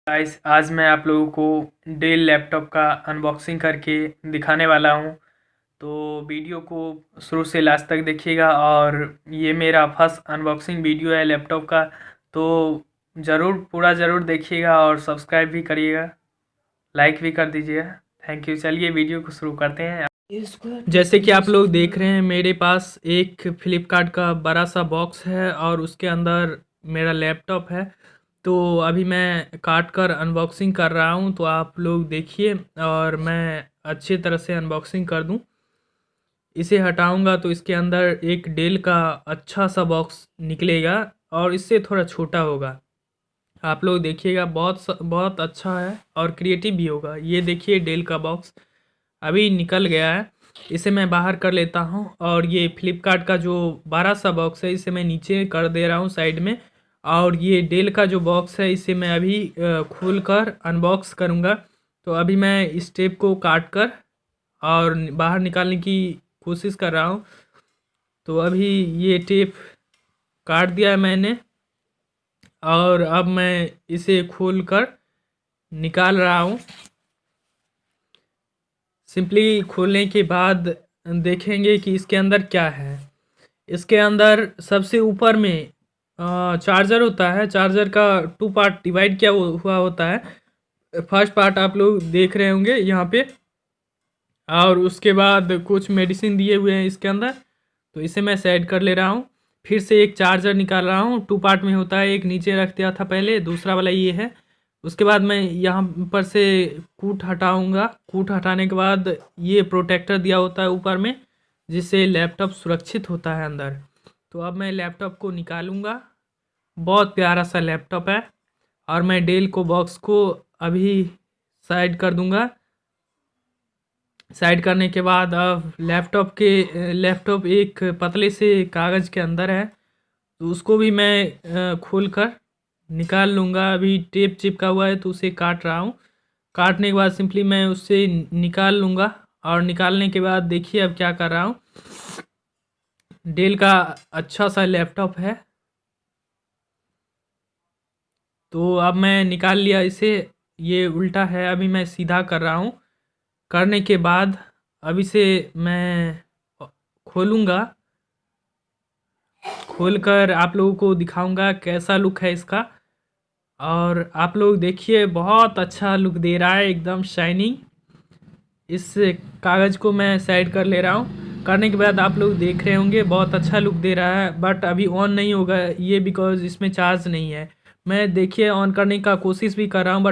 Guys आज मैं आप लोगों को डेल लैपटॉप का अनबॉक्सिंग करके दिखाने वाला हूं। तो वीडियो को शुरू से लास्ट तक देखिएगा और ये मेरा फर्स्ट अनबॉक्सिंग वीडियो है लैपटॉप का। तो ज़रूर देखिएगा और सब्सक्राइब भी करिएगा, लाइक भी कर दीजिएगा। Thank you. चलिए वीडियो को शुरू करते हैं। जैसे कि आप लोग देख रहे हैं, मेरे पास एक फ्लिपकार्ट का बड़ा सा बॉक्स है और उसके अंदर मेरा लैपटॉप है। तो अभी मैं काट कर अनबॉक्सिंग कर रहा हूं, तो आप लोग देखिए और मैं अच्छी तरह से अनबॉक्सिंग कर दूं। इसे हटाऊंगा तो इसके अंदर एक डेल का अच्छा सा बॉक्स निकलेगा और इससे थोड़ा छोटा होगा। आप लोग देखिएगा, बहुत अच्छा है और क्रिएटिव भी होगा। ये देखिए डेल का बॉक्स अभी निकल गया है। इसे मैं बाहर कर लेता हूँ और ये फ्लिपकार्ट का जो बड़ा सा बॉक्स है इसे मैं नीचे कर दे रहा हूँ साइड में। और ये डेल का जो बॉक्स है इसे मैं अभी खोल कर अनबॉक्स करूँगा। तो अभी मैं इस टेप को काट कर और बाहर निकालने की कोशिश कर रहा हूँ। तो अभी ये टेप काट दिया है मैंने और अब मैं इसे खोल कर निकाल रहा हूँ। सिंपली खोलने के बाद देखेंगे कि इसके अंदर क्या है। इसके अंदर सबसे ऊपर में चार्जर होता है। चार्जर का 2 पार्ट डिवाइड किया हुआ होता है। फर्स्ट पार्ट आप लोग देख रहे होंगे यहाँ पे, और उसके बाद कुछ मेडिसिन दिए हुए हैं इसके अंदर। तो इसे मैं सेट कर ले रहा हूँ। फिर से एक चार्जर निकाल रहा हूँ। 2 पार्ट में होता है, एक नीचे रख दिया था पहले, दूसरा वाला ये है। उसके बाद मैं यहाँ पर से कूट हटाऊँगा। कूट हटाने के बाद ये प्रोटेक्टर दिया होता है ऊपर में, जिससे लैपटॉप सुरक्षित होता है अंदर। तो अब मैं लैपटॉप को निकालूँगा। बहुत प्यारा सा लैपटॉप है और मैं डेल को बॉक्स को अभी साइड कर दूँगा। साइड करने के बाद अब लैपटॉप एक पतले से कागज़ के अंदर है, तो उसको भी मैं खोल कर निकाल लूँगा। अभी टेप चिपका हुआ है तो उसे काट रहा हूँ। काटने के बाद सिंपली मैं उससे निकाल लूँगा और निकालने के बाद देखिए अब क्या कर रहा हूँ। डेल का अच्छा सा लैपटॉप है। तो अब मैं निकाल लिया इसे। ये उल्टा है, अभी मैं सीधा कर रहा हूँ। करने के बाद अब इसे मैं खोलूँगा। खोलकर आप लोगों को दिखाऊंगा कैसा लुक है इसका। और आप लोग देखिए, बहुत अच्छा लुक दे रहा है, एकदम शाइनिंग। इस कागज़ को मैं साइड कर ले रहा हूँ। करने के बाद आप लोग देख रहे होंगे बहुत अच्छा लुक दे रहा है, बट अभी ऑन नहीं होगा ये, बिकॉज़ इसमें चार्ज नहीं है। मैं देखिए ऑन करने का कोशिश भी कर रहा हूँ बट